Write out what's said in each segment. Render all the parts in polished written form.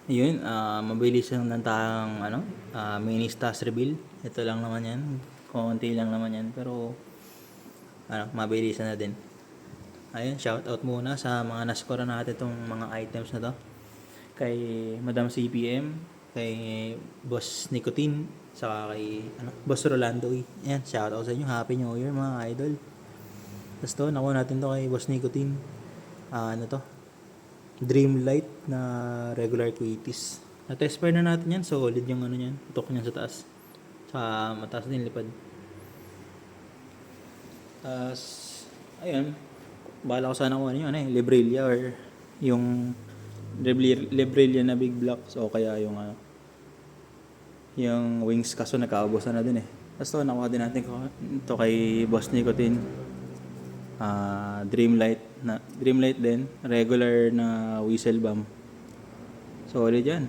Ayun, mabilis lang ng tayong mini stash reveal. Ito lang naman yan. Konti lang naman yan. Pero, mabilis na din. Ayun, shout out muna sa mga nascore natin itong mga items na to. Kay Madam CPM, kay Boss Nicotine, saka kay Boss Rolando. Ayan, shout out sa inyo. Happy New Year mga idol. Tapos to, nakuha natin to kay Boss Nicotine. Ano to? Dreamlight na regular quitis. Na-test fire na natin yan. Solid yung ano yan. Putok niyan sa taas. Sa mataas din lipad. Tapos, ayun. Bahala ko sana kung ano yun Librilla or yung Librilla na big blocks o kaya yung wings kaso nagkaubusan na din eh. Tapos to, nakuha din natin ito kay Boss Nicotine. Dreamlight din, regular na whistle bomb. Solid yan.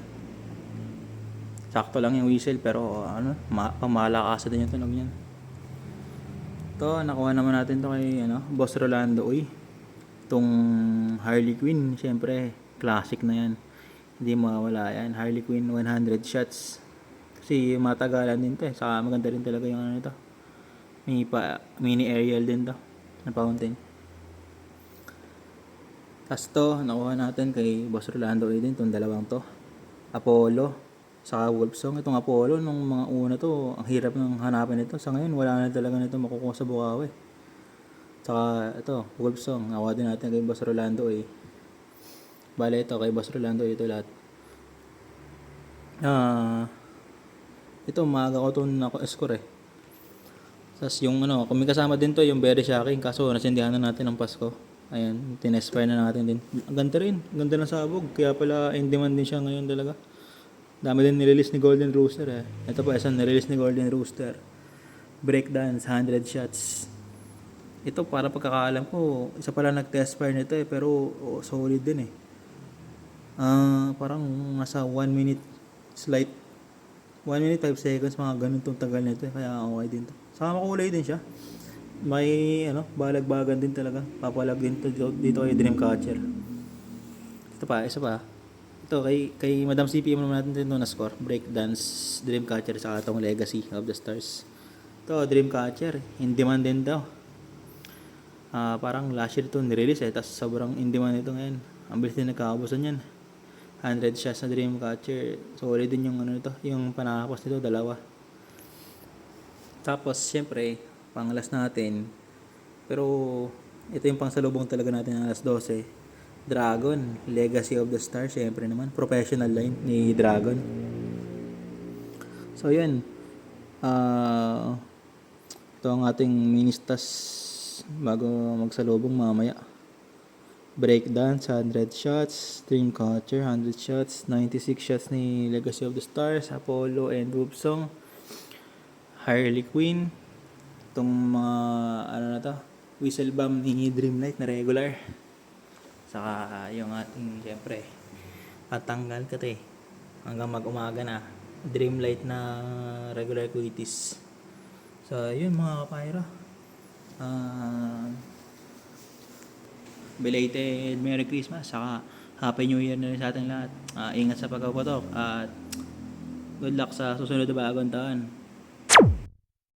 Sakto lang yung whistle pero pamalakasan din yung tunog niyan. To, nakuha naman natin to kay Boss Rolando. Itong Harley Quinn, syempre classic na yan. Hindi mawawala yan. Harley Quinn 100 shots. Kasi matagalan din to eh. Saka maganda rin talaga yung ito. May mini aerial din to na fountain. Tapos to, nakuha natin kay Boss Rolando din itong dalawang to. Apollo, saka Wolfsong. Itong Apollo, nung mga una to, ang hirap ng hanapin ito. Sa ngayon, wala na talaga nito makukuha sa Bukawi. Saka ito, Wolfsong. Nakuha din natin kay Boss Rolando Bale ito, kay Boss Rolando ito lahat. Ito, maaga ko ito score eh. Tapos yung kung may kasama din to, yung very shocking. Kaso nasindihan na natin ng Pasko. Ayan, tinespire na natin din. Ang ganda rin. Ang ganda ng sabog. Kaya pala in demand din siya ngayon talaga. Dami din nirelease ni Golden Rooster eh. Ito pa, isang nirelease ni Golden Rooster. Breakdance, 100 shots. Ito, para pagkakaalam ko, isa pala nag-test fire nito eh. Pero solid din eh. Parang nasa 1 minute slight 1 minute 5 seconds, mga ganun tong tagal nito eh. Kaya okay din to. Saka makulay din siya. May balagbagan din talaga. Papalag din to dito kay Dreamcatcher. Ito pa, isa pa. Ito kay Madam CPM naman natin dito na score. Breakdance, Dreamcatcher sa atong Legacy of the Stars. Ito, Dreamcatcher. In demand din daw. Parang last year ito nirelease eh. Tapos sobrang in demand ito ngayon. Ang bilis din nagkakabusan yan. 100 shots na Dreamcatcher. Solid din yung yung panakapos nito, dalawa. Tapos, syempre, pang-last natin. Pero, ito yung pangsalubong talaga natin ng alas 12. Dragon, Legacy of the Stars, syempre naman. Professional line ni Dragon. So, yan. Ito ang ating mini-stash bago magsalubong mamaya. Breakdance, 100 shots. Dreamcatcher, 100 shots. 96 shots ni Legacy of the Stars. Apollo and Wolfsong. Harley Quinn. Itong mga, whistle bomb ni Dreamlight na regular. Saka yung ating, syempre, patanggal ka hanggang mag-umaga na. Dreamlight na regular quitis. So, yun mga kapayra. Belated Merry Christmas, saka Happy New Year na rin sa ating lahat. Ingat sa pagpapatok at good luck sa susunod na bagong taon.